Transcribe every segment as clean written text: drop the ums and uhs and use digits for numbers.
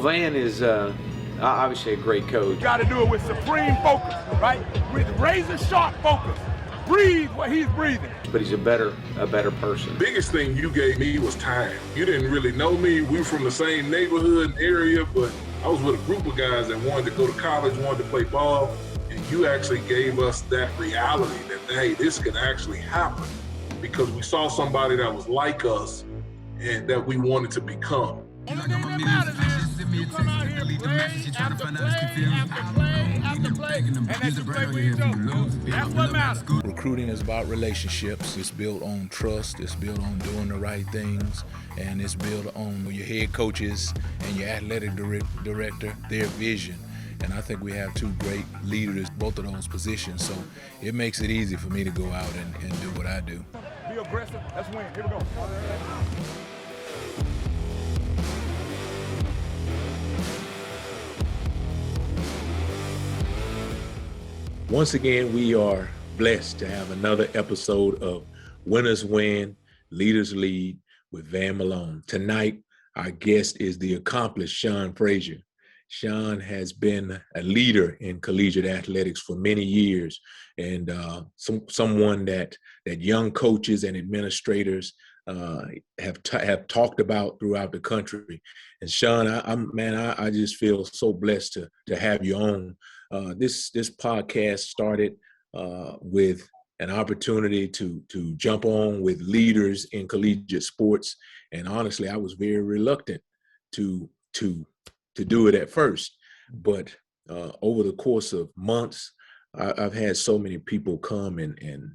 Van is obviously a great coach. Got to do it with supreme focus, right? With razor sharp focus. Breathe what he's breathing. But he's a better person. Biggest thing you gave me was time. You didn't really know me. We were from the same neighborhood and area, but I was with a group of guys that wanted to go to college, wanted to play ball, and you actually gave us that reality that, hey, this can actually happen because we saw somebody that was like us and that we wanted to become. Only thing that matters is you come out here, play after play after play after play, and that's just play with each other. That's what matters. Recruiting is about relationships. It's built on trust. It's built on doing the right things. And it's built on your head coaches and your athletic director, their vision. And I think we have two great leaders, both of those positions. So it makes it easy for me to go out and do what I do. Be aggressive. Let's win. Here we go. Once again, we are blessed to have another episode of Winners Win, Leaders Lead with Van Malone. Tonight, our guest is the accomplished Sean Frazier. Sean has been a leader in collegiate athletics for many years, and someone that young coaches and administrators have talked about throughout the country. And Sean, I just feel so blessed to have you on. This podcast started with an opportunity to jump on with leaders in collegiate sports, and honestly, I was very reluctant to do it at first. But over the course of months, I've had so many people come and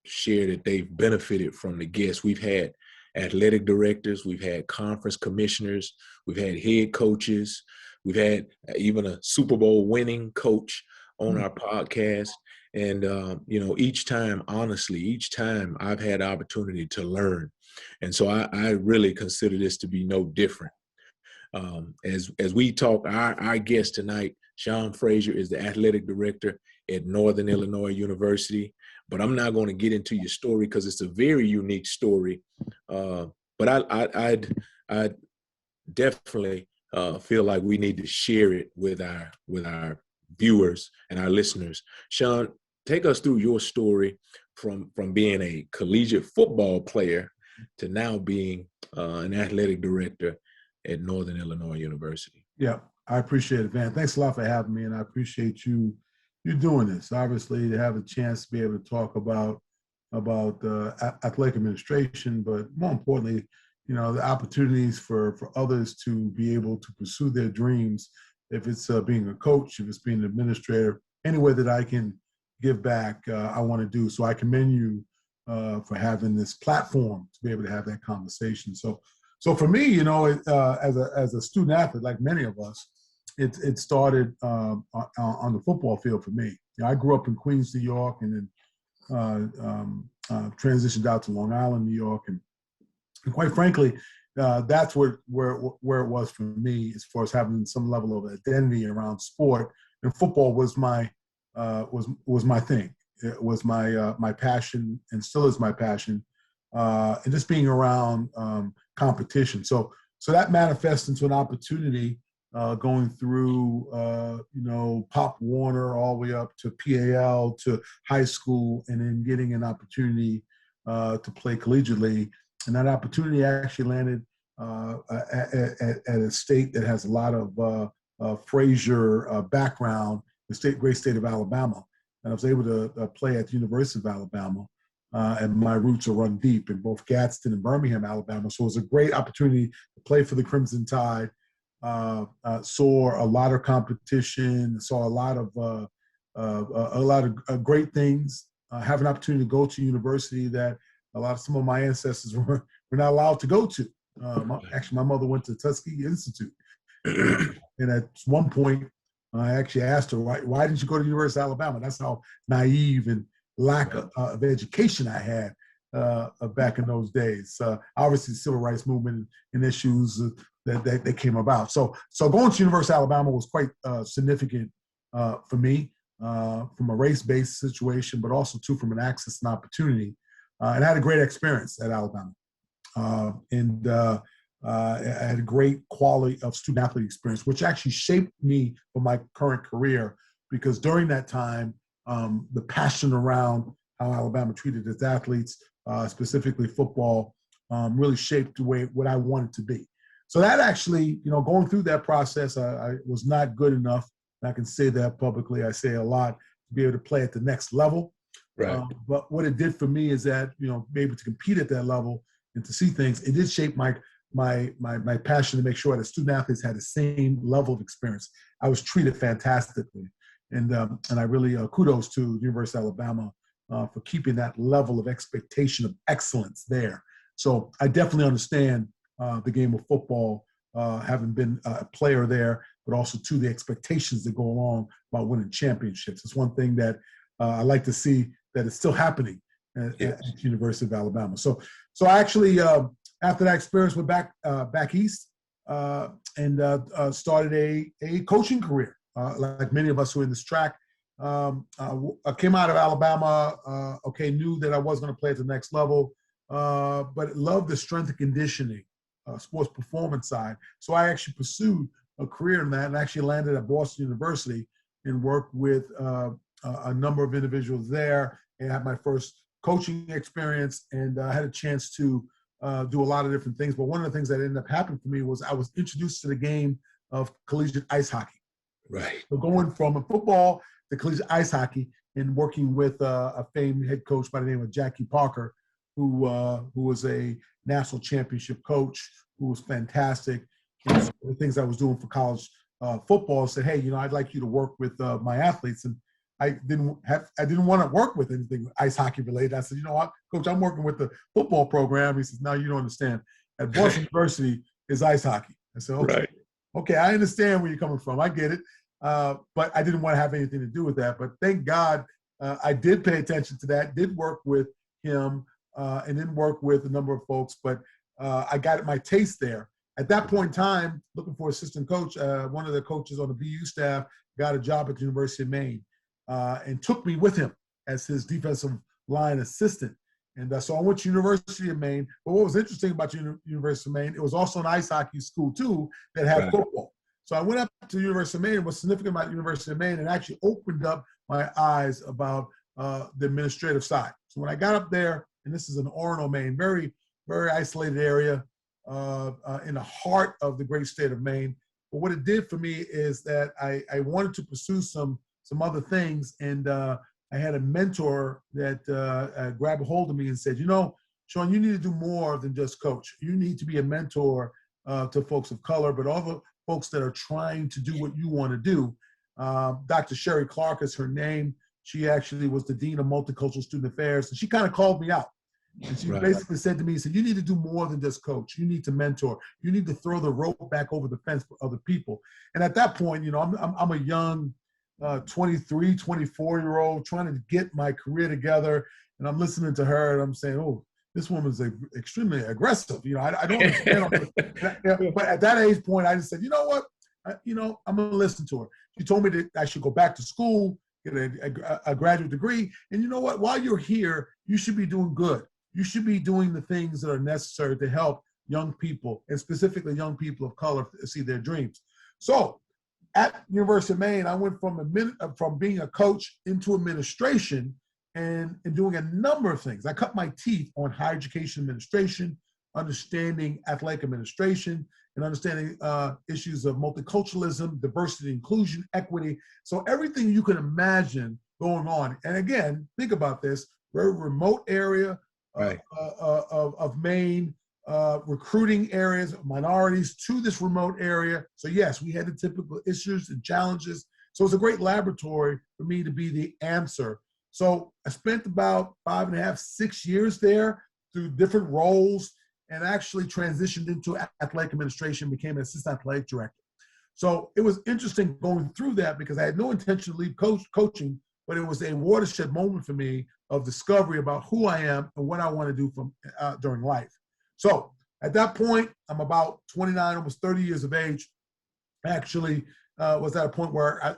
share that they've benefited from the guests. We've had athletic directors, we've had conference commissioners, we've had head coaches, we've had even a Super Bowl winning coach on our podcast. And, each time I've had the opportunity to learn. And so I really consider this to be no different. As we talk, our guest tonight, Sean Frazier, is the athletic director at Northern Illinois University. But I'm not going to get into your story because it's a very unique story. But I definitely feel like we need to share it with our viewers and our listeners. Sean, take us through your story from being a collegiate football player to now being an athletic director at Northern Illinois University. Yeah, I appreciate it, Van. Thanks a lot for having me, and I appreciate you doing this. Obviously, to have a chance to be able to talk about athletic administration, but more importantly, the opportunities for others to be able to pursue their dreams, if it's being a coach, if it's being an administrator, any way that I can give back, I want to do. So I commend you for having this platform to be able to have that conversation. So for me, as a student athlete, like many of us, it started on the football field for me. I grew up in Queens, New York, and then transitioned out to Long Island, New York, and quite frankly, that's where it was for me as far as having some level of identity around sport. And football was my thing. It was my passion, and still is my passion. And just being around competition. So that manifests into an opportunity going through, Pop Warner all the way up to PAL to high school, and then getting an opportunity to play collegiately. And that opportunity actually landed at a state that has a lot of Frazier background, the great state of Alabama. And I was able to play at the University of Alabama. And my roots are run deep in both Gadsden and Birmingham, Alabama. So it was a great opportunity to play for the Crimson Tide. Saw a lot of competition. Saw a lot of great things. Have an opportunity to go to university that some of my ancestors were not allowed to go to. Actually, my mother went to Tuskegee Institute, and at one point, I actually asked her, "Why didn't you go to the University of Alabama?" That's how naive and lack of education I had back in those days. Obviously, the civil rights movement and issues that came about. So going to University of Alabama was quite significant for me from a race-based situation, but also too from an access and opportunity. And I had a great experience at Alabama. I had a great quality of student athlete experience, which actually shaped me for my current career, because during that time, the passion around how Alabama treated its athletes, specifically football, really shaped the way what I wanted to be. So that actually, going through that process, I was not good enough. And I can say that publicly. I say a lot to be able to play at the next level. Right. But what it did for me is that, be able to compete at that level and to see things, it did shape my passion to make sure that student athletes had the same level of experience. I was treated fantastically. And I really kudos to the University of Alabama for keeping that level of expectation of excellence there. So I definitely understand the game of football, having been a player there, but also to the expectations that go along about winning championships. It's one thing that I like to see that is still happening at the University of Alabama. So I actually, after that experience, went back east and started a coaching career. Like many of us who are in this track, I came out of Alabama, knew that I was going to play at the next level, but loved the strength and conditioning, sports performance side. So I actually pursued a career in that and actually landed at Boston University and worked with a number of individuals there and had my first coaching experience, and had a chance to do a lot of different things. But one of the things that ended up happening for me was I was introduced to the game of collegiate ice hockey. Right. So going from football to collegiate ice hockey and working with a famed head coach by the name of Jackie Parker, who was a national championship coach, who was fantastic. And so the things I was doing for college football, said, hey, I'd like you to work with my athletes. And I didn't want to work with anything ice hockey related. I said, you know what, Coach, I'm working with the football program. He says, no, you don't understand. At Boston University is ice hockey. I said, okay. Right. Okay, I understand where you're coming from. I get it. But I didn't want to have anything to do with that. But thank God I did pay attention to that, did work with him, and then work with a number of folks. But I got my taste there. At that point in time, looking for assistant coach, one of the coaches on the BU staff got a job at the University of Maine and took me with him as his defensive line assistant. And so I went to University of Maine. But what was interesting about University of Maine, it was also an ice hockey school, too, that had football. So I went up to the University of Maine, and what's significant about University of Maine, and actually opened up my eyes about the administrative side. So when I got up there, and this is in Orono, Maine, very, very isolated area in the heart of the great state of Maine. But what it did for me is that I wanted to pursue some other things, and I had a mentor that grabbed a hold of me and said, Sean, you need to do more than just coach. You need to be a mentor to folks of color, but all the folks that are trying to do what you want to do. Dr. Sherry Clark is her name. She actually was the Dean of Multicultural Student Affairs, and she kind of called me out. And she basically said to me, you need to do more than just coach. You need to mentor. You need to throw the rope back over the fence for other people. And at that point, I'm a young 23, 24-year-old trying to get my career together. And I'm listening to her and I'm saying, oh, this woman's extremely aggressive. I don't understand. But at that age point, I just said, you know what? I'm going to listen to her. She told me that I should go back to school, get a graduate degree. And you know what? While you're here, you should be doing good. You should be doing the things that are necessary to help young people, and specifically young people of color, see their dreams. So at University of Maine, I went from being a coach into administration and doing a number of things. I cut my teeth on higher education administration, understanding athletic administration, and understanding issues of multiculturalism, diversity, inclusion, equity. So everything you can imagine going on. And again, think about this, very remote area of Maine, recruiting areas of minorities to this remote area. So yes, we had the typical issues and challenges. So it's a great laboratory for me to be the answer. So I spent about 5.5, 6 years there through different roles, and actually transitioned into athletic administration, became an assistant athletic director. So it was interesting going through that because I had no intention to leave coaching, but it was a watershed moment for me of discovery about who I am and what I want to do during life. So at that point, I'm about 29, almost 30 years of age. Actually, was at a point where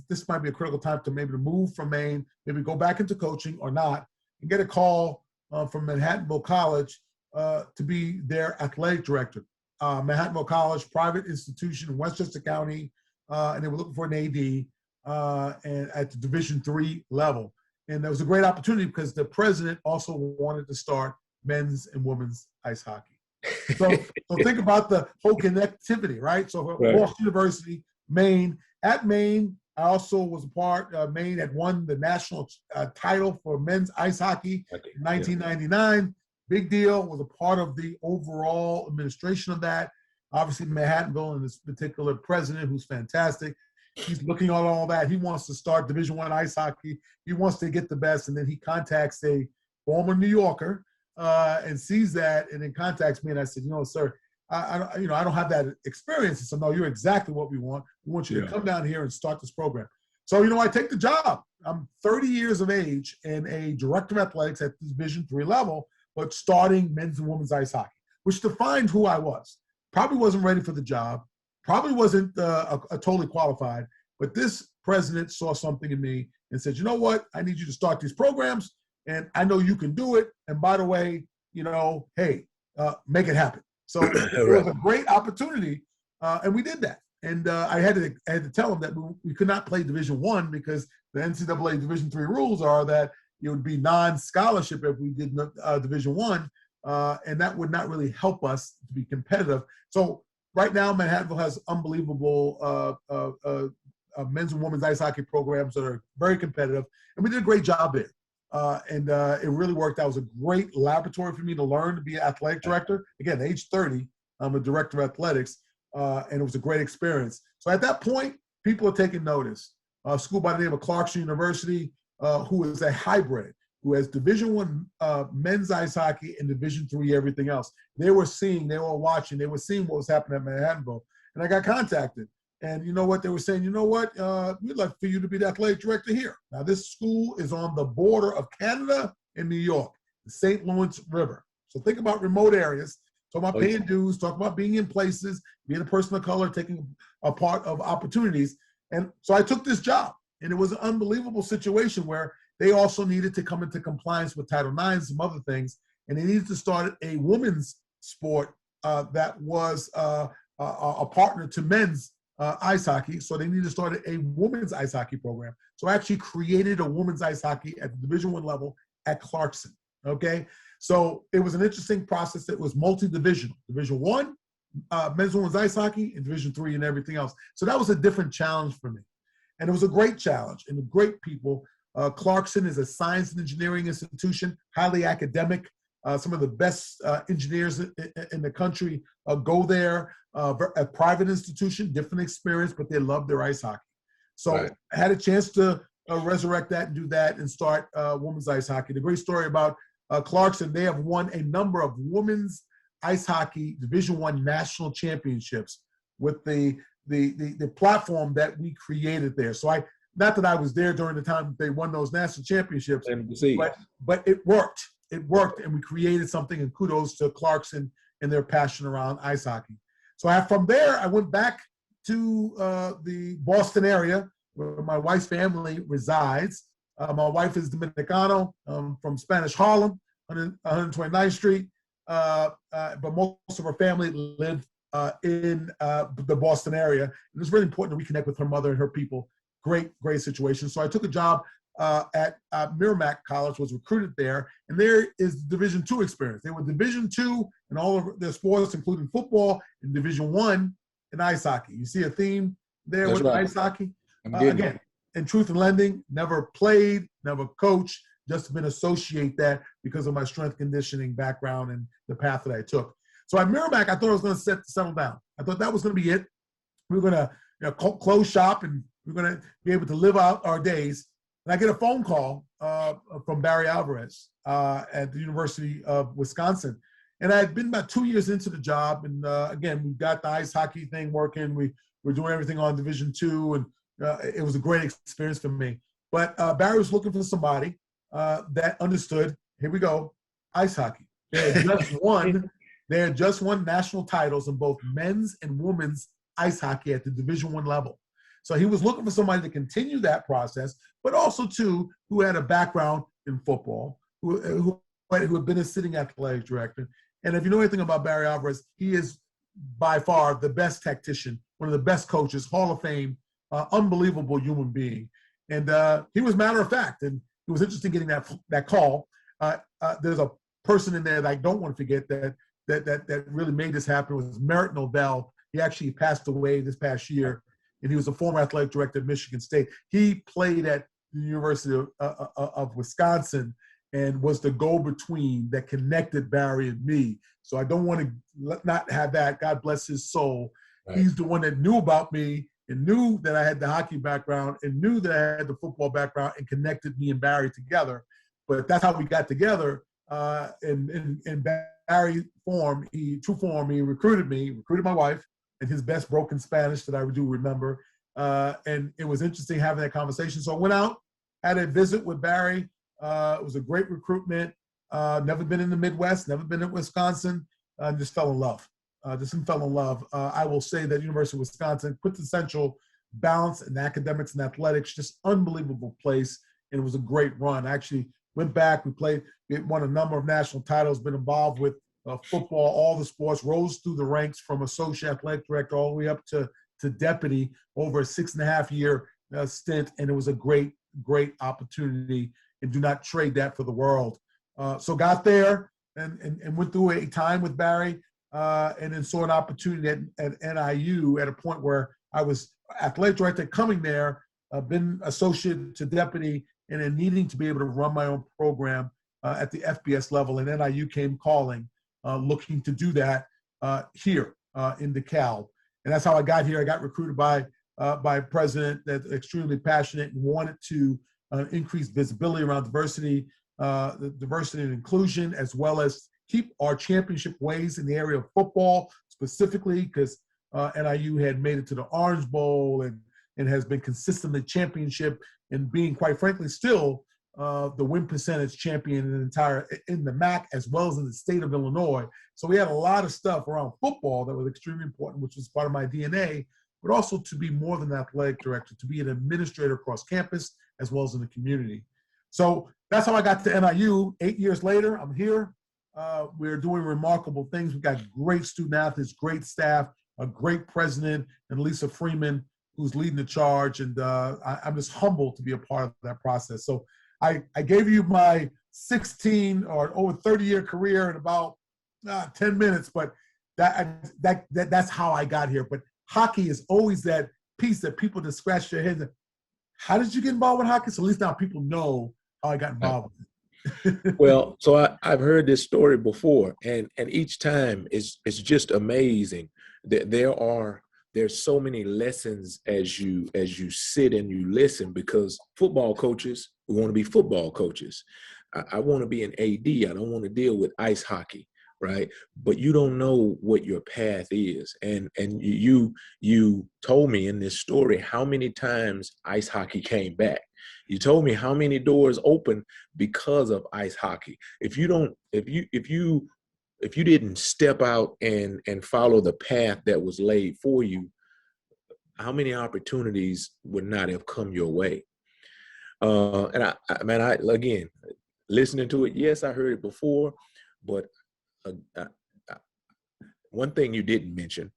this might be a critical time to maybe to move from Maine, maybe go back into coaching or not, and get a call from Manhattanville College to be their athletic director. Manhattanville College, private institution in Westchester County, and they were looking for an AD and at the Division III level. And that was a great opportunity because the president also wanted to start men's and women's ice hockey. So think about the whole connectivity, right? So Right. Boston University, Maine. At Maine, I also was a part. Maine had won the national title for men's ice hockey in 1999. Big deal. Was a part of the overall administration of that. Obviously, Manhattanville and this particular president, who's fantastic, he's looking at all that. He wants to start Division I ice hockey. He wants to get the best, and then he contacts a former New Yorker and sees that, and then contacts me. And I said, sir, I don't have that experience. He said, no, you're exactly what we want. We want you to come down here and start this program. So, I take the job. I'm 30 years of age and a director of athletics at the Division III level, but starting men's and women's ice hockey, which defined who I was. Probably wasn't ready for the job. Probably wasn't totally qualified. But this president saw something in me and said, you know what? I need you to start these programs, and I know you can do it. And by the way, hey, make it happen. So it was a great opportunity, and we did that. And I had to tell him that we could not play Division I because the NCAA Division III rules are that it would be non-scholarship if we did Division I, and that would not really help us to be competitive. So right now, Manhattanville has unbelievable men's and women's ice hockey programs that are very competitive, and we did a great job there. And it really worked out. It was a great laboratory for me to learn to be an athletic director. Again, age 30, I'm a director of athletics, and it was a great experience. So at that point, people are taking notice. A school by the name of Clarkson University, who is a hybrid, who has Division I men's ice hockey and Division III everything else. They were watching, they were seeing what was happening at Manhattanville. And I got contacted. And you know what? They were saying, we'd like for you to be the athletic director here. Now, this school is on the border of Canada and New York, the St. Lawrence River. So think about remote areas, talk about paying dues, talk about being in places, being a person of color, taking a part of opportunities. And so I took this job, and it was an unbelievable situation where they also needed to come into compliance with Title IX and some other things, and they needed to start a women's sport that was a partner to men's ice hockey. So they needed to start a women's ice hockey program. So I actually created a women's ice hockey at the Division I level at Clarkson. Okay, so it was an interesting process. It was multi-divisional. Division I, men's and women's ice hockey, and Division III and everything else. So that was a different challenge for me. And it was a great challenge and great people. Clarkson is a science and engineering institution, highly academic. Some of the best engineers in the country go there. A private institution, different experience, but they love their ice hockey. So I had a chance to resurrect that and do that and start women's ice hockey. The great story about Clarkson, they have won a number of women's ice hockey Division I national championships with the platform that we created there. So not that I was there during the time they won those national championships, but it worked. It worked, and we created something, and kudos to Clarkson and their passion around ice hockey. So from there, I went back to the Boston area where my wife's family resides. My wife is Dominicano from Spanish Harlem, 129th Street, but most of her family live in the Boston area. And it was really important to reconnect with her mother and her people. Great situation. So I took a job at Merrimack College, was recruited there, and there is Division II experience. They were Division II in all of their sports, including football, and Division I in ice hockey. You see a theme there with ice hockey? Again, in truth and lending, never played, never coached, just been associate that because of my strength conditioning background and the path that I took. So at Merrimack, I thought I was going to settle down. I thought that was going to be it. We were going to close shop, and we we're going to be able to live out our days. And I get a phone call from Barry Alvarez at the University of Wisconsin. And I had been about 2 years into the job. And again, we got the ice hockey thing working. We were doing everything on Division II, and it was a great experience for me. But Barry was looking for somebody that understood, here we go, ice hockey. They had just won national titles in both men's and women's ice hockey at the Division I level. So he was looking for somebody to continue that process, but also, too, who had a background in football, who had been a sitting athletic director. And if you know anything about Barry Alvarez, he is by far the best tactician, one of the best coaches, Hall of Fame, unbelievable human being. And he was matter of fact, and it was interesting getting that call. There's a person in there that I don't want to forget that really made this happen. It was Merritt Nobel. He actually passed away this past year, and he was a former athletic director at Michigan State. He played at the University of Wisconsin and was the go-between that connected Barry and me. So I don't want to not have that. God bless his soul. Right. He's the one that knew about me and knew that I had the hockey background and knew that I had the football background and connected me and Barry together. But that's how we got together. In Barry form, true form, he recruited my wife in his best broken Spanish that I do remember. And it was interesting having that conversation. So I went out, had a visit with Barry. It was a great recruitment. Never been in the Midwest, never been in Wisconsin. Just fell in love. I will say that University of Wisconsin, quintessential balance in academics and athletics, just unbelievable place. And it was a great run. I actually went back, we won a number of national titles, been involved with football, all the sports, rose through the ranks from associate athletic director all the way up to deputy over a 6.5-year stint. And it was a great opportunity, and do not trade that for the world. So got there and went through a time with Barry, and then saw an opportunity at NIU at a point where I was athletic director coming there, been associate to deputy, and then needing to be able to run my own program at the FBS level. And NIU came calling, looking to do that here in DeKalb. And that's how I got here. I got recruited by a president that's extremely passionate and wanted to increase visibility around diversity and inclusion, as well as keep our championship ways in the area of football specifically, because NIU had made it to the Orange Bowl and has been consistently championship and being, quite frankly, still the win percentage champion in the MAC as well as in the state of Illinois. So we had a lot of stuff around football that was extremely important, which was part of my DNA, but also to be more than an athletic director, to be an administrator across campus as well as in the community. So that's how I got to NIU. 8 years later, I'm here. We're doing remarkable things. We've got great student athletes, great staff, a great president, and Lisa Freeman, who's leading the charge. And I'm just humbled to be a part of that process. So I gave you my 16 or over 30-year career in about 10 minutes, but that's how I got here. But hockey is always that piece that people just scratch their heads. How did you get involved with hockey? So at least now people know how I got involved with it. Well, so I've heard this story before, and each time it's just amazing that there's so many lessons as you sit and you listen, because football coaches want to be football coaches. I want to be an AD. I don't want to deal with ice hockey, right? But you don't know what your path is. And you told me in this story how many times ice hockey came back. You told me how many doors opened because of ice hockey. If you didn't step out and follow the path that was laid for you, how many opportunities would not have come your way? And I again, listening to it, yes, I heard it before, but one thing you didn't mention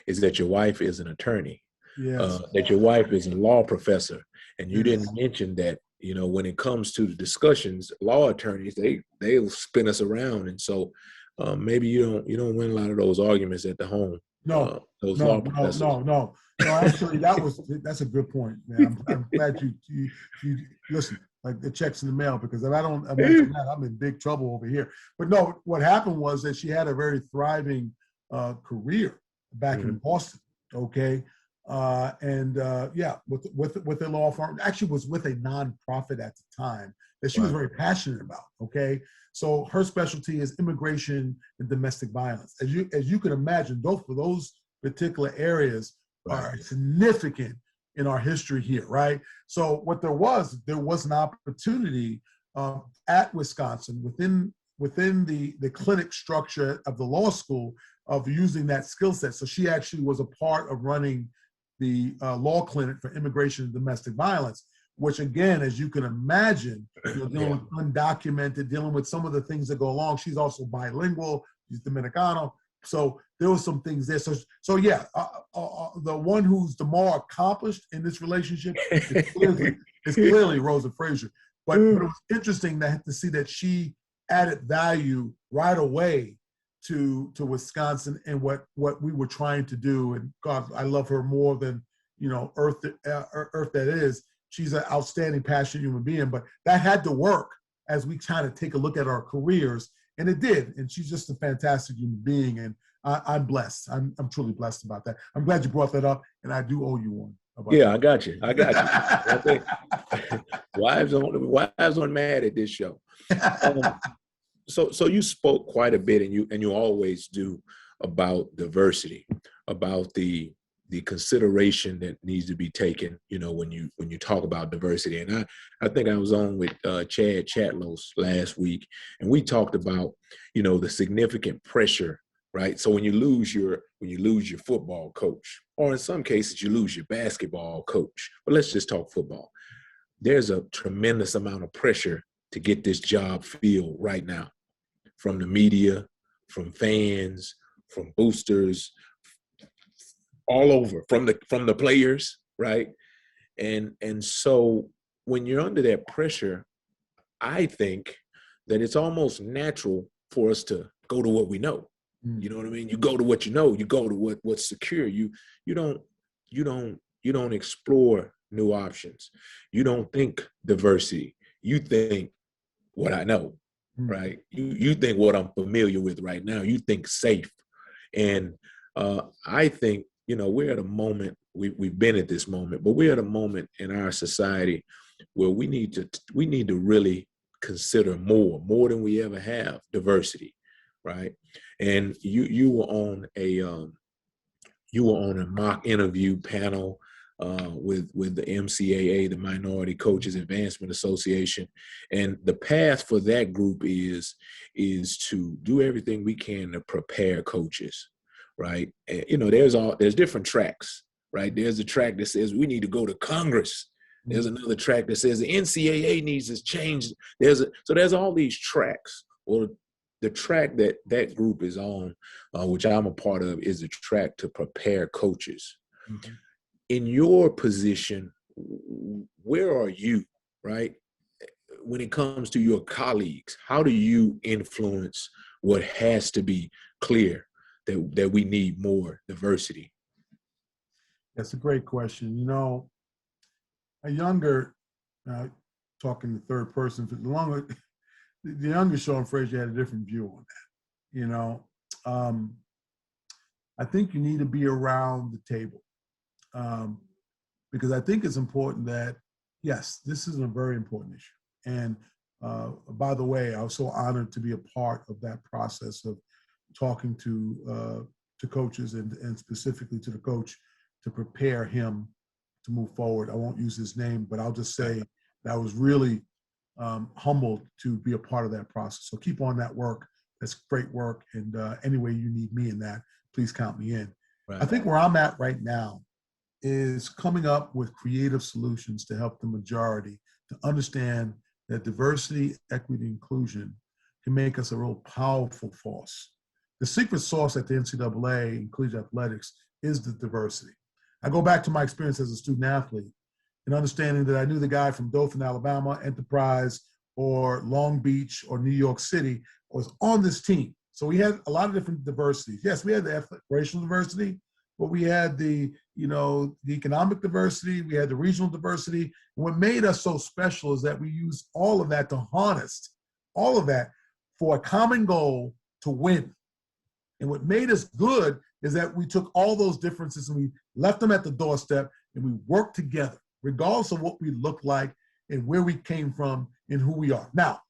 is that your wife is an attorney. Yes. That your wife is a law professor, and you didn't mention that. When it comes to the discussions, law attorneys they'll spin us around, and so maybe you don't win a lot of those arguments at the home. No. Actually, that's a good point, man. I'm glad you listen. Like the checks in the mail, because if I don't mention that, I'm in big trouble over here. But no, what happened was that she had a very thriving career back in Boston. Okay. With a law firm, actually was with a nonprofit at the time that she was very passionate about. Okay. So her specialty is immigration and domestic violence. As you can imagine, those particular areas are significant in our history here, right? So what there was an opportunity at Wisconsin within the clinic structure of the law school of using that skill set. So she actually was a part of running the law clinic for immigration and domestic violence, which again, as you can imagine, dealing with undocumented, dealing with some of the things that go along. She's also bilingual. She's Dominicano. So there was some things there. So yeah, the one who's the more accomplished in this relationship is clearly Rosa Frazier. But it was interesting to see that she added value right away to Wisconsin and what we were trying to do. And God, I love her more than Earth that is. She's an outstanding, passionate human being. But that had to work as we kind of take a look at our careers, and it did. And she's just a fantastic human being, and I'm blessed. I'm truly blessed about that. I'm glad you brought that up, and I do owe you one. Yeah, I got you. I think wives aren't mad at this show. So you spoke quite a bit, and you always do, about diversity, about the consideration that needs to be taken, when you talk about diversity. And I think I was on with Chad Chatlos last week, and we talked about, the significant pressure, right? So when you lose your football coach, or in some cases you lose your basketball coach, but let's just talk football. There's a tremendous amount of pressure to get this job filled right now, from the media, from fans, from boosters, all over, from the players, right? And so when you're under that pressure, I think that it's almost natural for us to go to what we know. You know what I mean? You go to what you know. You go to what's secure. You don't explore new options. You don't think diversity. You think what I know, right? You think what I'm familiar with right now. You think safe. And I think, we're at a moment, we've been at this moment, but we're at a moment in our society where we need to really consider more than we ever have, diversity, right? And you were on a mock interview panel with the MCAA, the Minority Coaches Advancement Association, and the path for that group is to do everything we can to prepare coaches, right? And, there's different tracks, right? There's a track that says we need to go to Congress. There's another track that says the NCAA needs to change. So there's all these tracks. Well, the track that group is on, which I'm a part of, is the track to prepare coaches. Mm-hmm. In your position, where are you, right? When it comes to your colleagues, how do you influence what has to be clear, that we need more diversity? That's a great question. A younger, talking the third person, the younger Sean Frazier had a different view on that. I think you need to be around the table, because I think it's important that, yes, this is a very important issue. And by the way, I was so honored to be a part of that process of talking to coaches and specifically to the coach to prepare him to move forward. I won't use his name, but I'll just say that I was really humbled to be a part of that process. So keep on that work. That's great work. And any way you need me in that, please count me in. Right. I think where I'm at right now is coming up with creative solutions to help the majority to understand that diversity, equity, inclusion can make us a real powerful force. The secret sauce at the NCAA and collegiate athletics is the diversity. I go back to my experience as a student athlete and understanding that I knew the guy from Dothan, Alabama, Enterprise, or Long Beach, or New York City was on this team. So we had a lot of different diversities. Yes, we had the racial diversity, but we had the economic diversity, we had the regional diversity. And what made us so special is that we used all of that to harness all of that for a common goal to win. And what made us good is that we took all those differences and we left them at the doorstep and we worked together, regardless of what we looked like and where we came from and who we are. Now,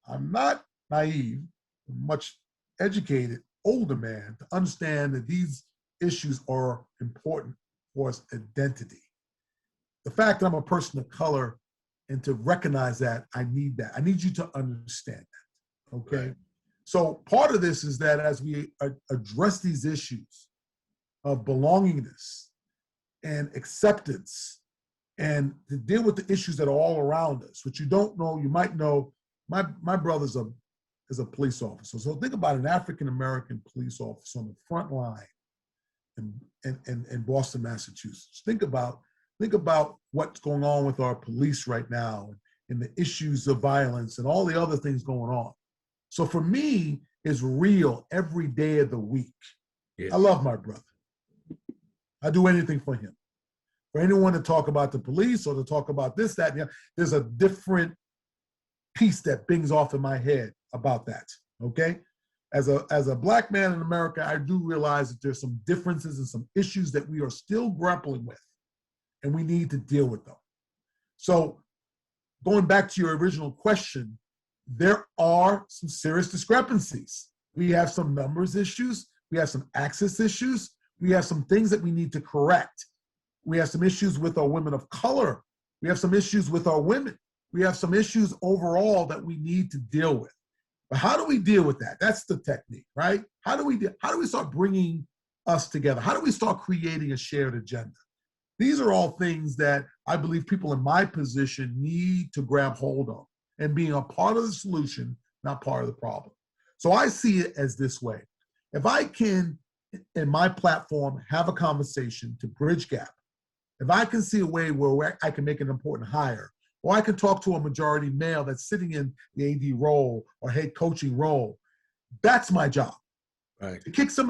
I'm not naive, much educated, older man to understand that these issues are important for us identity. The fact that I'm a person of color and to recognize that, I need that. I need you to understand that, okay? Right. So part of this is that as we address these issues of belongingness and acceptance and to deal with the issues that are all around us, which you don't know, you might know, my brother's a as a police officer. So think about an African-American police officer on the front line in Boston, Massachusetts. Think about what's going on with our police right now and the issues of violence and all the other things going on. So for me, it's real every day of the week. Yes. I love my brother. I do anything for him. For anyone to talk about the police or to talk about this, that, there's a different piece that bings off in my head about that, okay? As a Black man in America, I do realize that there's some differences and some issues that we are still grappling with, and we need to deal with them. So going back to your original question, there are some serious discrepancies. We have some numbers issues. We have some access issues. We have some things that we need to correct. We have some issues with our women of color. We have some issues with our women. We have some issues overall that we need to deal with. But how do we deal with that? That's the technique, right? How do we start bringing us together? How do we start creating a shared agenda? These are all things that I believe people in my position need to grab hold of and being a part of the solution, not part of the problem. So I see it as this way. If I can, in my platform, have a conversation to bridge gap, if I can see a way where I can make an important hire, or I can talk to a majority male that's sitting in the AD role or head coaching role, that's my job. Right. To kick some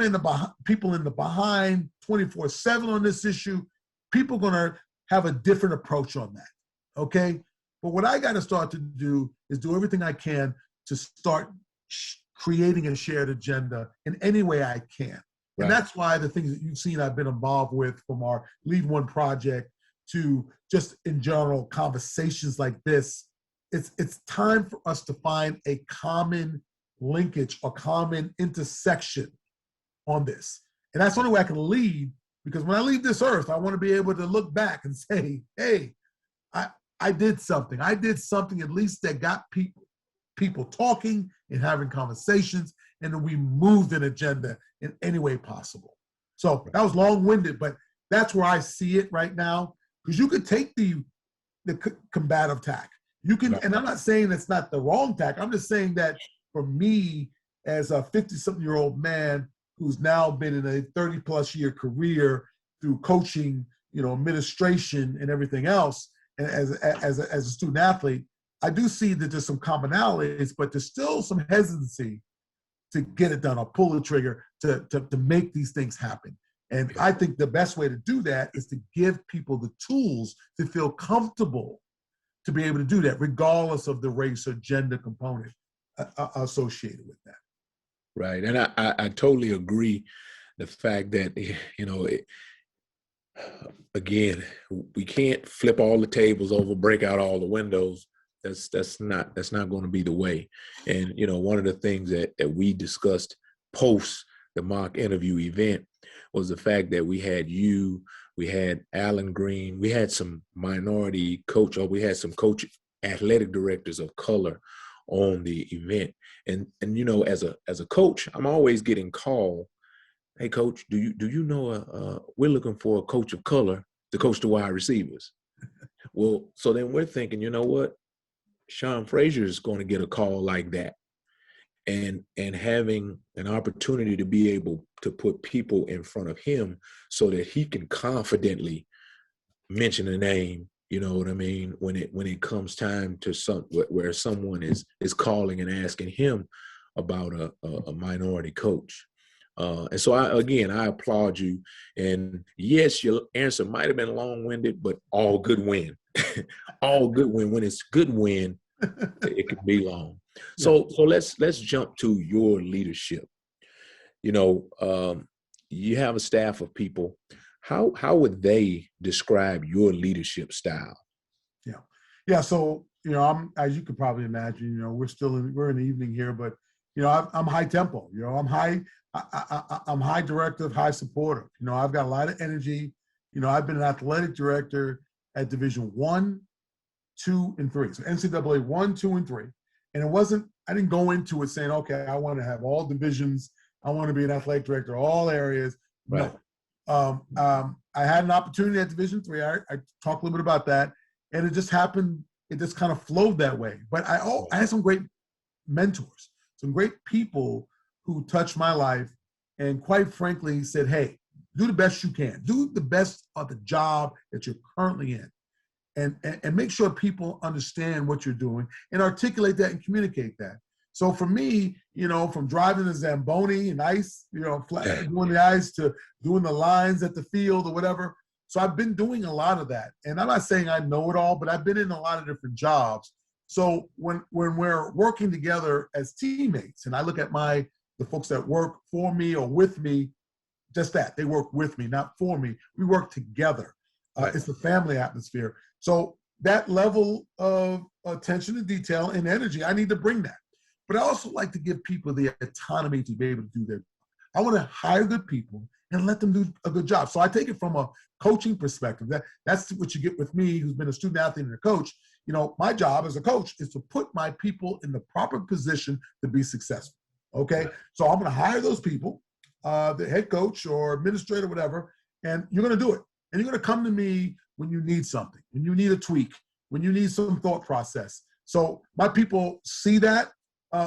people in the behind 24/7 on this issue, people are going to have a different approach on that, okay? But what I got to start to do is do everything I can to start creating a shared agenda in any way I can. Right. And that's why the things that you've seen I've been involved with, from our Lead One project to just in general conversations like this, it's time for us to find a common linkage or common intersection on this. And that's the only way I can lead, because when I leave this earth, I want to be able to look back and say, hey, I did something. I did something at least that got people talking and having conversations, and then we moved an agenda in any way possible. So that was long-winded, but that's where I see it right now. Because you could take the combative tack. You can, and I'm not saying that's not the wrong tack. I'm just saying that for me, as a 50-something-year-old man who's now been in a 30-plus year career through coaching, administration and everything else, and as a student athlete, I do see that there's some commonalities, but there's still some hesitancy to get it done or pull the trigger to make these things happen. And I think the best way to do that is to give people the tools to feel comfortable to be able to do that, regardless of the race or gender component associated with that. Right. And I totally agree. The fact that, again, we can't flip all the tables over, break out all the windows. That's not going to be the way. And, one of the things that we discussed post the mock interview event was the fact that we had we had Alan Green, we had some minority coach, or we had some coach athletic directors of color on the event. And as a coach, I'm always getting called, hey coach, do you know we're looking for a coach of color to coach the wide receivers. Well, so then we're thinking, you know what? Sean Frazier is going to get a call like that. And having an opportunity to be able to put people in front of him so that he can confidently mention a name, you know what I mean, when it comes time to where someone is calling and asking him about a minority coach. And so I applaud you. And yes, your answer might have been long-winded, but all good win. All good win. When it's good win, it can be long. So let's jump to your leadership. You have a staff of people. How would they describe your leadership style? Yeah. So I'm, as you could probably imagine, we're in the evening here, but I'm high tempo. I'm high directive, high supportive. I've got a lot of energy. I've been an athletic director at Division 1, 2, and 3. So NCAA 1, 2, and 3. And I didn't go into it saying, okay, I want to have all divisions. I want to be an athletic director, all areas. Right. No. I had an opportunity at Division 3. I talked a little bit about that. And it just happened. It just kind of flowed that way. But I had some great mentors. some great people who touched my life and quite frankly said, hey, do the best you can. Do the best of the job that you're currently in. And make sure people understand what you're doing and articulate that and communicate that. So for me, from driving the Zamboni and ice, doing the ice to doing the lines at the field or whatever. So I've been doing a lot of that. And I'm not saying I know it all, but I've been in a lot of different jobs. So when we're working together as teammates, and I look at the folks that work for me or with me, just that, they work with me, not for me. We work together. It's a family atmosphere. So that level of attention to detail and energy, I need to bring that. But I also like to give people the autonomy to be able to do their job. I want to hire good people and let them do a good job. So I take it from a coaching perspective. That's what you get with me, who's been a student athlete and a coach. My job as a coach is to put my people in the proper position to be successful. Okay? So I'm going to hire those people, the head coach or administrator, whatever, and you're going to do it. And you're going to come to me when you need something, when you need a tweak, when you need some thought process. So my people see that.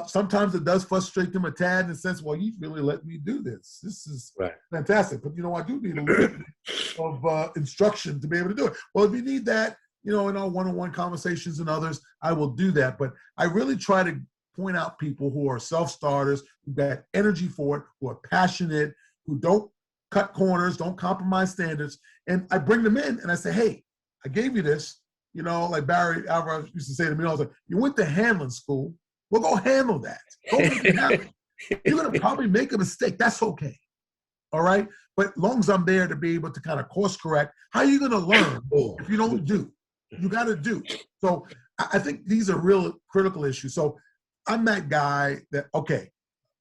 Sometimes it does frustrate them a tad in the sense, well, you really let me do this. This is fantastic. But, I do need a little bit of instruction to be able to do it. Well, if you need that, in our one-on-one conversations and others, I will do that. But I really try to point out people who are self-starters, who've got energy for it, who are passionate, who don't cut corners, don't compromise standards. And I bring them in and I say, hey, I gave you this. Like Barry Alvarez used to say to me, I was like, you went to handling school. Well, go handle that. Go make it happen. You're going to probably make a mistake. That's okay. All right? But as long as I'm there to be able to kind of course correct, how are you going to learn if you don't do? You got to do. So I think these are real critical issues. So I'm that guy that, okay,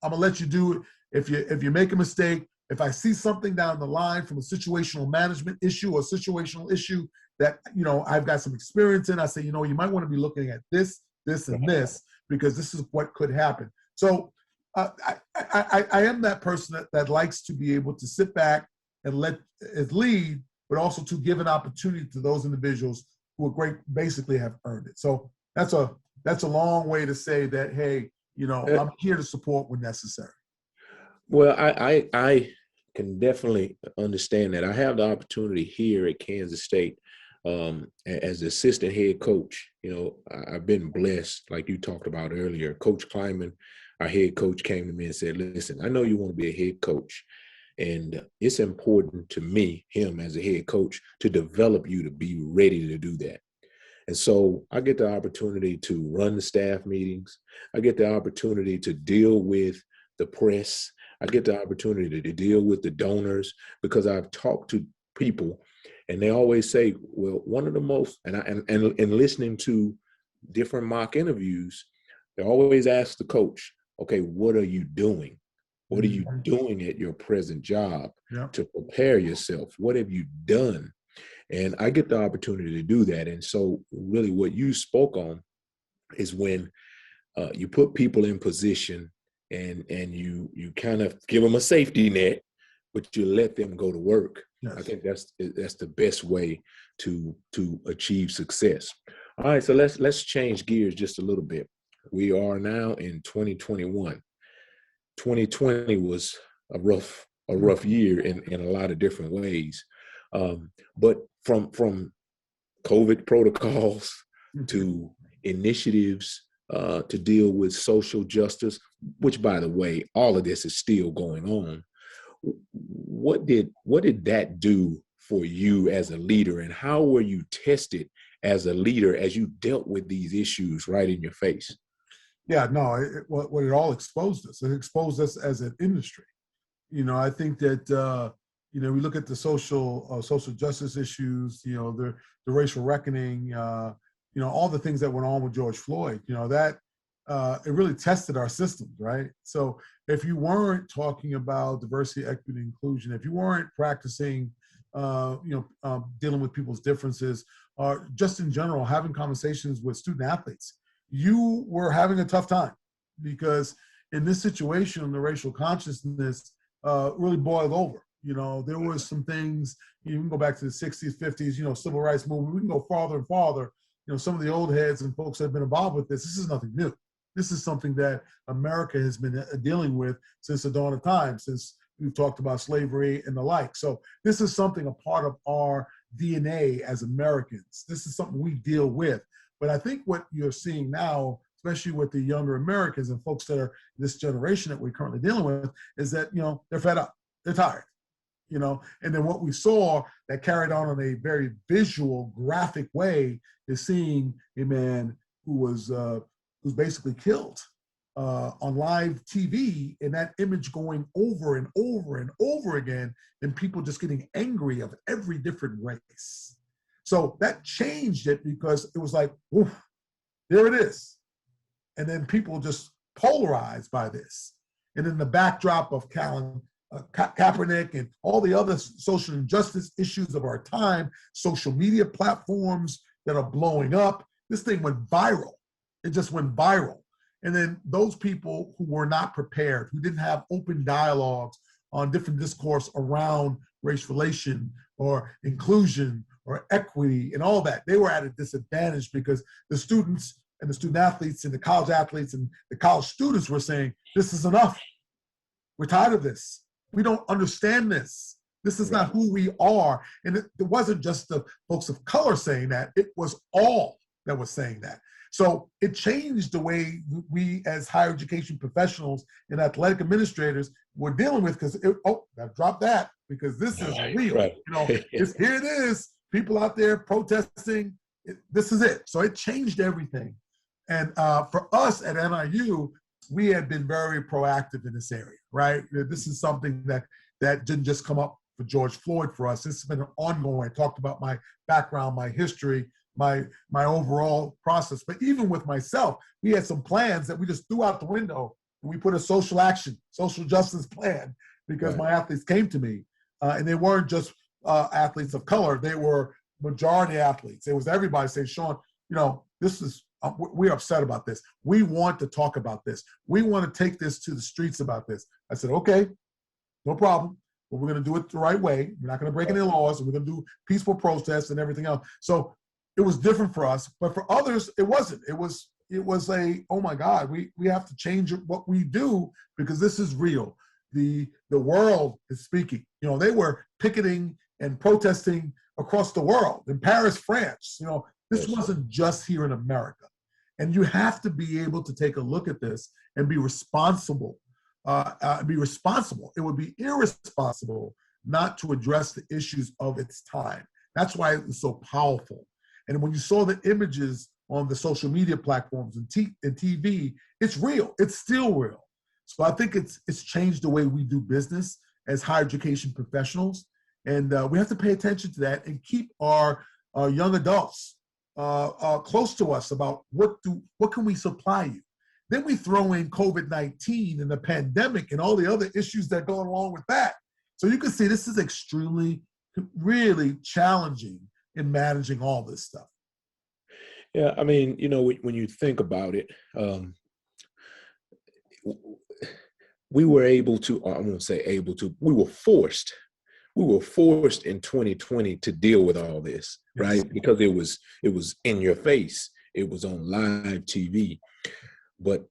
I'm going to let you do it. If you make a mistake, if I see something down the line from a situational management issue or situational issue that, I've got some experience in, I say, you might want to be looking at this, and this, because this is what could happen. So I am that person that likes to be able to sit back and let it lead, but also to give an opportunity to those individuals who are great, basically have earned it. So that's a long way to say that, hey, I'm here to support when necessary. Well, I can definitely understand that. I have the opportunity here at Kansas State as the assistant head coach. I've been blessed, like you talked about earlier. Coach Kleiman, our head coach, came to me and said, listen, I know you want to be a head coach, and it's important to me, him as a head coach, to develop you to be ready to do that. And so I get the opportunity to run the staff meetings. I get the opportunity to deal with the press. I get the opportunity to deal with the donors, because I've talked to people and they always say, well, one of the most, and listening to different mock interviews, they always ask the coach, okay, what are you doing? What are you doing at your present job to prepare yourself? What have you done? And I get the opportunity to do that. And so really what you spoke on is when you put people in position and you kind of give them a safety net, but you let them go to work. Yes. I think that's the best way to achieve success. All right, so let's change gears just a little bit. We are now in 2021. 2020 was a rough year in a lot of different ways. But from COVID protocols to initiatives to deal with social justice, which, by the way, all of this is still going on. What did that do for you as a leader, and how were you tested as a leader as you dealt with these issues right in your face? Yeah, no, what it all exposed us. It exposed us as an industry. I think that we look at the social justice issues, the racial reckoning, all the things that went on with George Floyd, that it really tested our systems, right? So if you weren't talking about diversity, equity, inclusion, if you weren't practicing, dealing with people's differences, or just in general, having conversations with student athletes, you were having a tough time, because in this situation, the racial consciousness really boiled over. There was some things, you can go back to the 60s, 50s, civil rights movement. We can go farther and farther. Some of the old heads and folks that have been involved with this is nothing new. This is something that America has been dealing with since the dawn of time, since we've talked about slavery and the like. So this is something, a part of our DNA as Americans. This is something we deal with. But I think what you're seeing now, especially with the younger Americans and folks that are this generation that we're currently dealing with, is that, they're fed up, they're tired, and then what we saw that carried on in a very visual, graphic way is seeing a man who's basically killed on live TV, and that image going over and over and over again, and people just getting angry of every different race. So that changed it, because it was like, oof, there it is. And then people just polarized by this. And in the backdrop of Kaepernick and all the other social injustice issues of our time, social media platforms that are blowing up, this thing went viral. It just went viral. And then those people who were not prepared, who didn't have open dialogues on different discourse around race relation or inclusion or equity and all that, they were at a disadvantage, because the students and the student athletes and the college athletes and the college students were saying, this is enough. We're tired of this. We don't understand this. This is not who we are. And it wasn't just the folks of color saying that, it was all that was saying that. So it changed the way we as higher education professionals and athletic administrators were dealing with, because, gotta drop that, because this is real. Right. Here it is, people out there protesting, this is it. So it changed everything. And for us at NIU, we had been very proactive in this area, right? This is something that didn't just come up for George Floyd for us. This has been an ongoing. I talked about my background, my history, my overall process. But even with myself, we had some plans that we just threw out the window, and we put a social justice plan, because my athletes came to me, and they weren't just athletes of color. They were majority athletes. It was everybody saying, Sean, this is, we're upset about this. We want to talk about this. We want to take this to the streets about this. I said, okay, no problem. But we're going to do it the right way. We're not going to break any laws, and we're going to do peaceful protests and everything else. So it was different for us, but for others, it wasn't. It was a, oh my God, we have to change what we do, because this is real. The world is speaking. They were picketing and protesting across the world, in Paris, France. This wasn't just here in America. And you have to be able to take a look at this and be responsible. It would be irresponsible not to address the issues of its time. That's why it was so powerful. And when you saw the images on the social media platforms and TV, it's real. It's still real. So I think it's changed the way we do business as higher education professionals. And we have to pay attention to that and keep our young adults close to us about what can we supply you. Then we throw in COVID-19 and the pandemic and all the other issues that go along with that. So you can see this is extremely, really challenging in managing all this stuff. Yeah, I mean, when you think about it, we were able to, or I won't say able to, we were forced in 2020 to deal with all this, right? Because it was in your face. It was on live TV. But,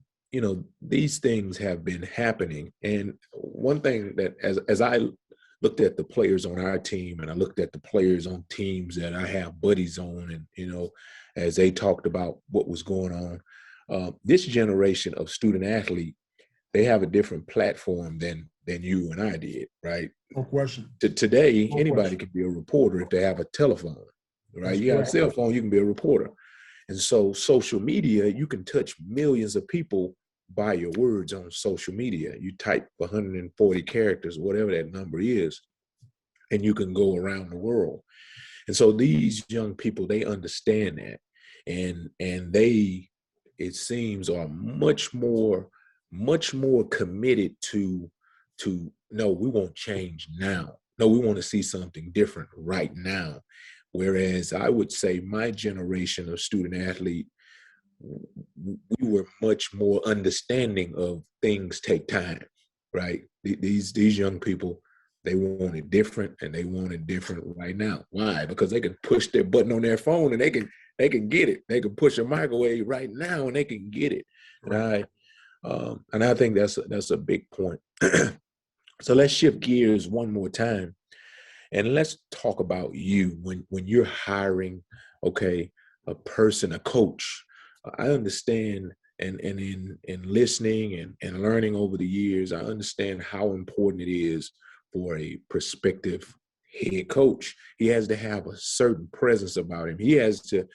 these things have been happening. And one thing that as I looked at the players on our team, and I looked at the players on teams that I have buddies on, and, as they talked about what was going on, this generation of student athlete, they have a different platform than you and I did, right? No question. Today, anybody can be a reporter if they have a telephone, right? That's you have a correct. cell phone, you can be a reporter. And so social media, you can touch millions of people by your words on social media. You type 140 characters, whatever that number is, and you can go around the world. And so these young people, they understand that. And they, it seems, are much more committed to no, we won't change now. No, we want to see something different right now. Whereas I would say my generation of student athlete, we were much more understanding of things take time, right? These young people, they want it different, and they want it different right now. Why? Because they can push their button on their phone and they can They can get it. They can push a microwave right now and they can get it. And I think that's a big point. So let's shift gears one more time, and let's talk about you when you're hiring, okay, a person, a coach. I understand, and in listening and learning over the years, I understand how important it is for a prospective head coach. He has to have a certain presence about him. He has to,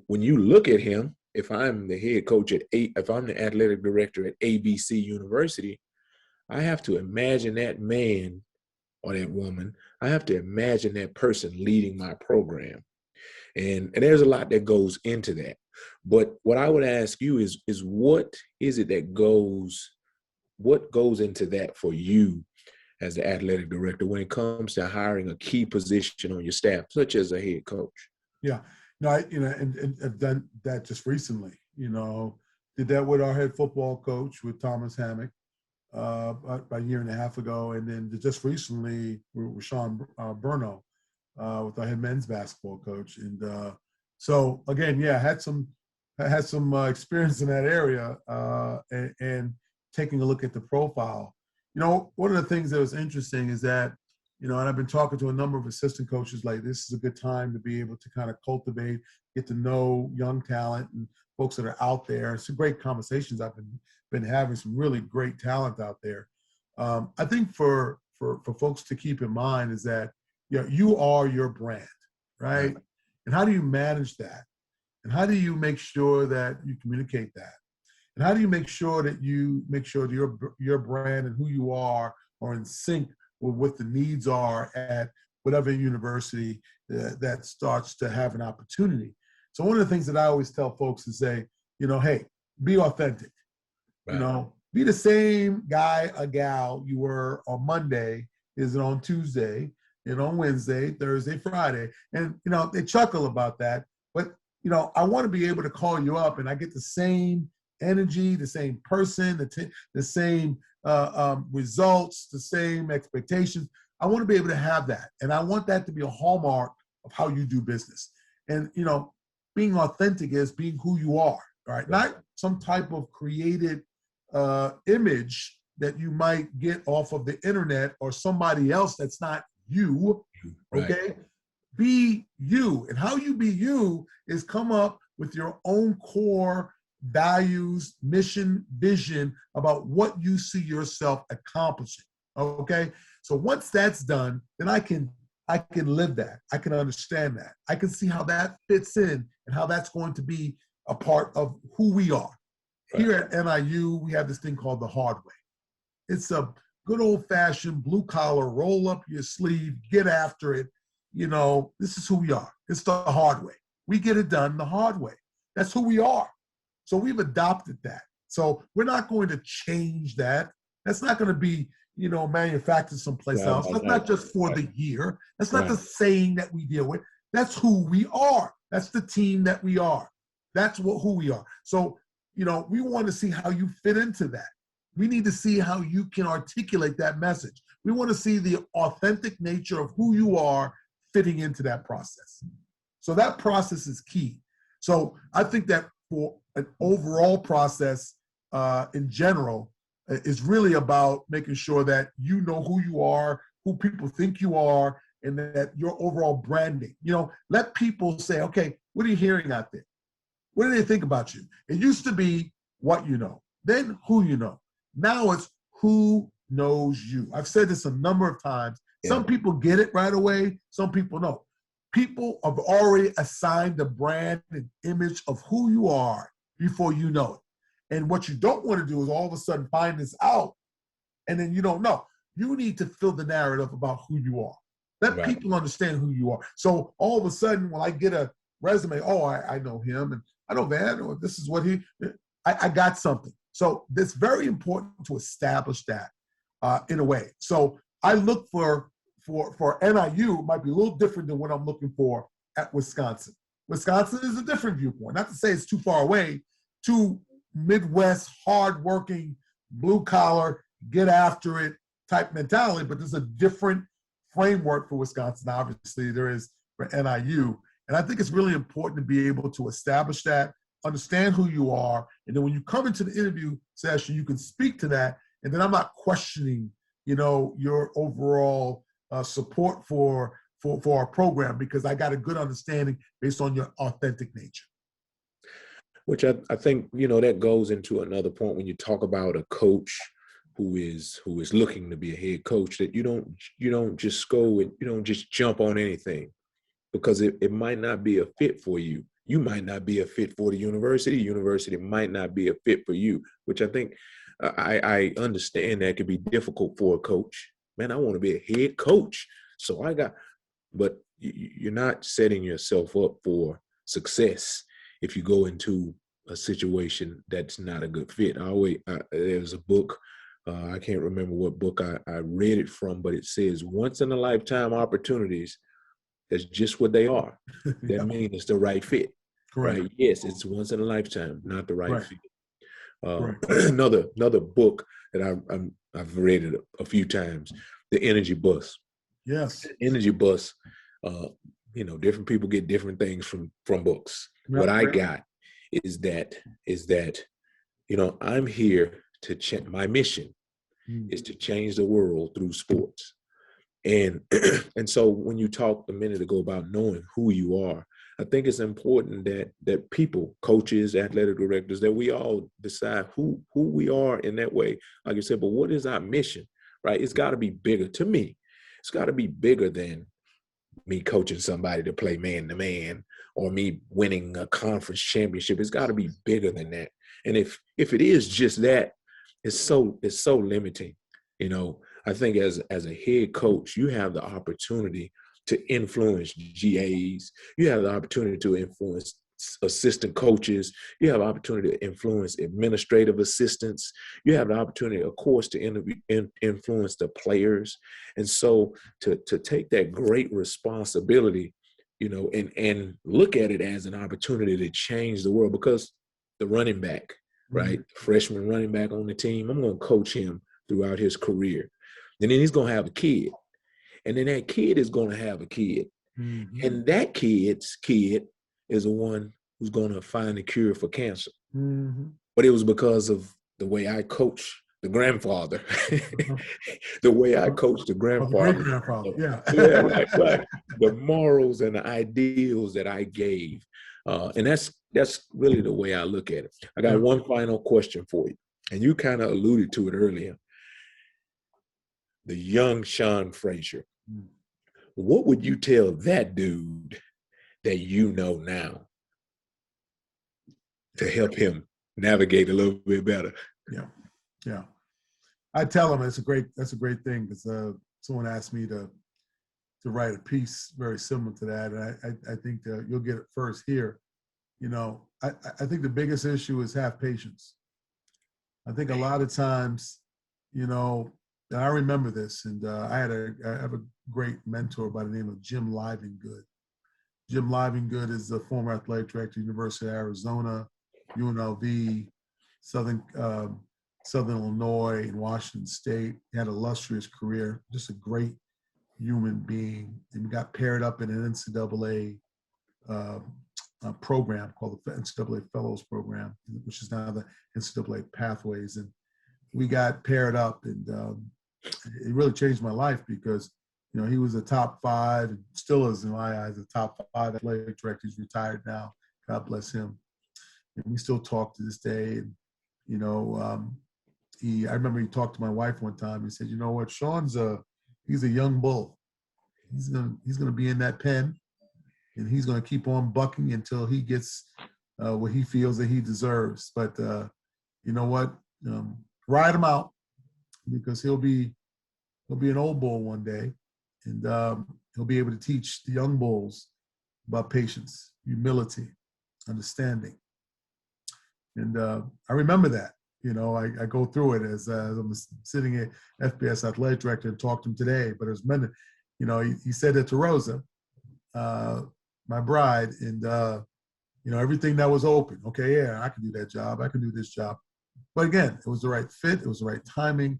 when you look at him, if I'm the head coach if I'm the athletic director at ABC University, I have to imagine that man or that woman. I have to imagine that person leading my program. And there's a lot that goes into that. But what I would ask you is what is it what goes into that for you as the athletic director when it comes to hiring a key position on your staff, such as a head coach? Yeah. No, and I've done that just recently, did that with our head football coach, with Thomas Hammock, about a year and a half ago. And then just recently with Sean Burno, with our head men's basketball coach. And so again, I had some experience in that area, and taking a look at the profile. One of the things that was interesting is that, and I've been talking to a number of assistant coaches, like, this is a good time to be able to kind of cultivate, get to know young talent and folks that are out there. Some great conversations I've been having, some really great talent out there. I think for folks to keep in mind is that, you are your brand, right? And how do you manage that? And how do you make sure that you communicate that? And how do you make sure that your brand and who you are in sync with what the needs are at whatever university that starts to have an opportunity? So one of the things that I always tell folks is say, hey, be authentic. Right. Be the same guy or gal you were on Monday is it on Tuesday, and on Wednesday, Thursday, Friday. And, they chuckle about that. But, I want to be able to call you up and I get the same energy, the same person, the same results, the same expectations. I want to be able to have that. And I want that to be a hallmark of how you do business. And, being authentic is being who you are, right? Not some type of created image that you might get off of the internet or somebody else that's not you, okay? Right. Be you. And how you be you is come up with your own core values, mission, vision about what you see yourself accomplishing, okay? So once that's done, then I can live that. I can understand that. I can see how that fits in and how that's going to be a part of who we are. Right. Here at NIU, we have this thing called the hard way. It's a good old-fashioned blue-collar, roll up your sleeve, get after it. This is who we are. It's the hard way. We get it done the hard way. That's who we are. So we've adopted that. So we're not going to change that. That's not going to be, manufactured someplace else. That's not just for the year. That's not the saying that we deal with. That's who we are. That's the team that we are. That's who we are. So, we want to see how you fit into that. We need to see how you can articulate that message. We want to see the authentic nature of who you are fitting into that process. So that process is key. So I think that for an overall process in general is really about making sure that you know who you are, who people think you are, and that your overall branding. Let people say, okay, what are you hearing out there? What do they think about you? It used to be what you know, then who you know. Now it's who knows you. I've said this a number of times. Yeah. Some people get it right away. Some people don't. People have already assigned the brand and image of who you are before you know it. And what you don't want to do is all of a sudden find this out and then you don't know. You need to fill the narrative about who you are. Let people understand who you are. So all of a sudden, when I get a resume, I know him and I know that, or this is what I got something. So it's very important to establish that in a way. So I look for NIU, might be a little different than what I'm looking for at Wisconsin. Wisconsin is a different viewpoint. Not to say it's too far away, too Midwest, hardworking, blue collar, get after it type mentality, but there's a different framework for Wisconsin. Obviously, there is for NIU. And I think it's really important to be able to establish that, understand who you are, and then when you come into the interview session, you can speak to that, and then I'm not questioning, your overall support for our program, because I got a good understanding based on your authentic nature. Which I think, that goes into another point when you talk about a coach who is looking to be a head coach, that you don't just go and you don't just jump on anything, because it might not be a fit for you. You might not be a fit for the university. University might not be a fit for you, which I think I understand that could be difficult for a coach. Man, I want to be a head coach. So but you're not setting yourself up for success if you go into a situation that's not a good fit. There's a book, I can't remember what book I read it from, but it says once in a lifetime opportunities, that's just what they are. Yeah. That means it's the right fit. Correct. Right? Yes, it's once in a lifetime, not the right fit. Right. Another book that I've read it a few times, The Energy Bus. Yes. Energy Bus, different people get different things from books. Yeah. What I got is that I'm here to change. My mission is to change the world through sports. And so when you talked a minute ago about knowing who you are, I think it's important that people, coaches, athletic directors, that we all decide who we are in that way. Like you said, but what is our mission, right? It's got to be bigger. To me, it's got to be bigger than me coaching somebody to play man-to-man or me winning a conference championship. It's got to be bigger than that. And if it is just that, it's so limiting. I think as a head coach, you have the opportunity to influence GAs. You have the opportunity to influence assistant coaches. You have the opportunity to influence administrative assistants. You have the opportunity, of course, to influence the players. And so to take that great responsibility, and look at it as an opportunity to change the world, because the running back, right, freshman running back on the team, I'm going to coach him throughout his career. And then he's going to have a kid. And then that kid is going to have a kid. Mm-hmm. And that kid's kid is the one who's going to find a cure for cancer. Mm-hmm. But it was because of the way I coached the grandfather, the way I coached the grandfather. The great-grandfather, yeah. Yeah, like the morals and the ideals that I gave. And that's really the way I look at it. I got one final question for you. And you kind of alluded to it earlier. The young Sean Frazier. What would you tell that dude that you know now to help him navigate a little bit better? Yeah. I tell him that's a great thing, because someone asked me to write a piece very similar to that, and I think you'll get it first here. I think the biggest issue is have patience. I think a lot of times, and I remember this, and I have a great mentor by the name of Jim Livengood. Jim Livengood is the former athletic director, University of Arizona, UNLV, Southern Illinois, and Washington State. He had an illustrious career, just a great human being, and got paired up in an NCAA program called the NCAA Fellows Program, which is now the NCAA Pathways. And we got paired up, and it really changed my life, because he was a top 5, and still is in my eyes, a top 5 athletic director. He's retired now, God bless him, and we still talk to this day. And I remember he talked to my wife one time. He said, "You know what, he's a young bull. He's gonna be in that pen, and he's gonna keep on bucking until he gets what he feels that he deserves. But you know what? Ride him out, because he'll be an old bull one day, and he'll be able to teach the young bulls about patience, humility, understanding." And I remember that. I go through it as I'm sitting at FBS athletic director and talk to him today. But as men, he said that to Rosa, my bride, and everything that was open. Okay, yeah, I can do that job. I can do this job. But again, it was the right fit. It was the right timing.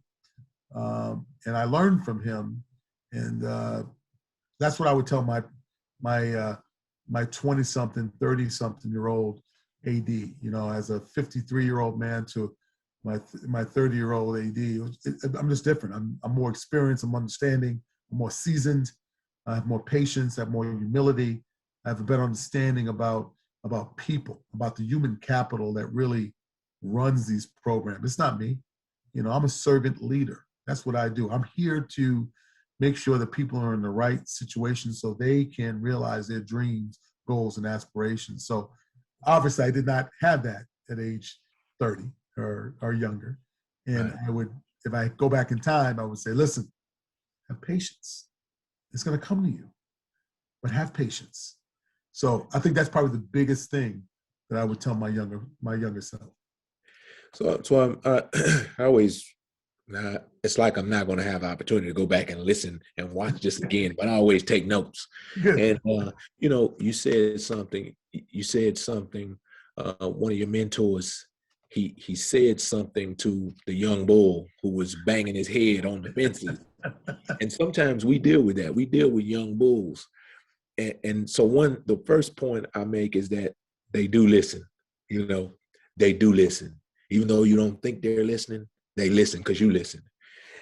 And I learned from him. And that's what I would tell my my 20-something, 30-something-year-old AD, as a 53-year-old man to my 30-year-old AD. I'm just different. I'm more experienced. I'm understanding. I'm more seasoned. I have more patience. I have more humility. I have a better understanding about people, about the human capital that really runs these programs. It's not me. I'm a servant leader. That's what I do. I'm here to make sure that people are in the right situation so they can realize their dreams, goals, and aspirations. So obviously I did not have that at age 30 or younger. And I would, if I go back in time, I would say, listen, have patience. It's going to come to you, but have patience. So I think that's probably the biggest thing that I would tell my younger self. So I always, it's like I'm not going to have the opportunity to go back and listen and watch this again, but I always take notes. Good. And, you said something, one of your mentors, he said something to the young bull who was banging his head on the fences. And sometimes we deal with that. We deal with young bulls. And so the first point I make is that they do listen. They do listen. Even though you don't think they're listening, they listen because you listen.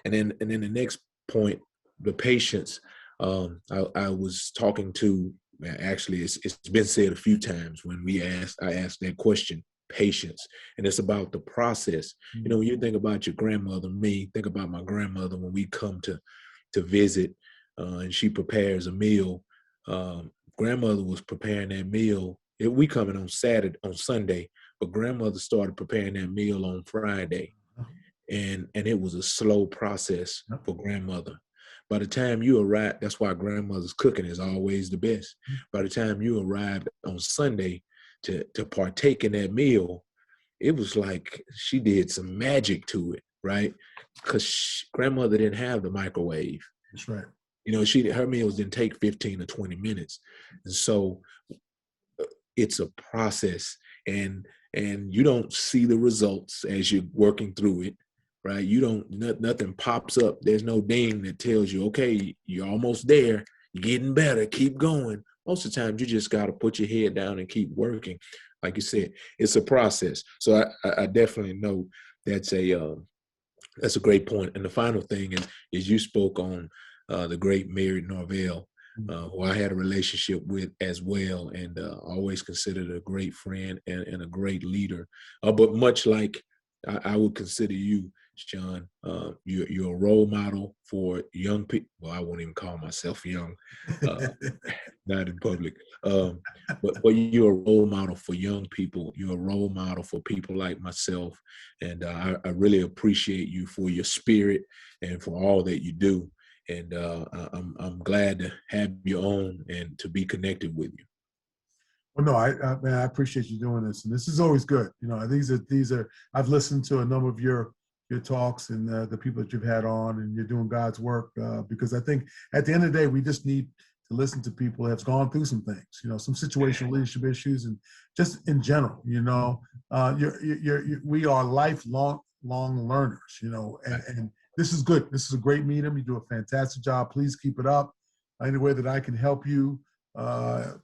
And then the next point, the patience. I was talking to, actually, it's been said a few times when I asked that question, patience. And it's about the process. When you think about your grandmother, think about my grandmother when we come to visit and she prepares a meal. Grandmother was preparing that meal. We coming on Sunday, but grandmother started preparing that meal on Friday. And it was a slow process for grandmother. By the time you arrived, that's why grandmother's cooking is always the best. By the time you arrived on Sunday to partake in that meal, it was like she did some magic to it, right? Because grandmother didn't have the microwave. That's right. Her meals didn't take 15 or 20 minutes. And so it's a process, and you don't see the results as you're working through it, right? Nothing pops up. There's no ding that tells you, okay, you're almost there. You're getting better. Keep going. Most of the time, you just got to put your head down and keep working. Like you said, it's a process. So I definitely know that's a great point. And the final thing is you spoke on the great Mary Norvell, who I had a relationship with as well, and always considered a great friend and a great leader. But much like I would consider you, Sean, you're a role model for young people. Well, I won't even call myself young, not in public. But you're a role model for young people. You're a role model for people like myself. And I really appreciate you for your spirit and for all that you do. And I'm glad to have you on and to be connected with you. Well, no, I appreciate you doing this, and this is always good. These are. I've listened to a number of your talks and the people that you've had on, and you're doing God's work because I think at the end of the day, we just need to listen to people that's gone through some things, some situational leadership issues, and just in general, we are lifelong learners, and this is good. This is a great medium. You do a fantastic job. Please keep it up. Any way that I can help you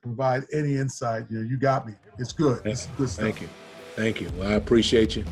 provide any insight, you got me. It's good. It's good stuff. Thank you. Well, I appreciate you.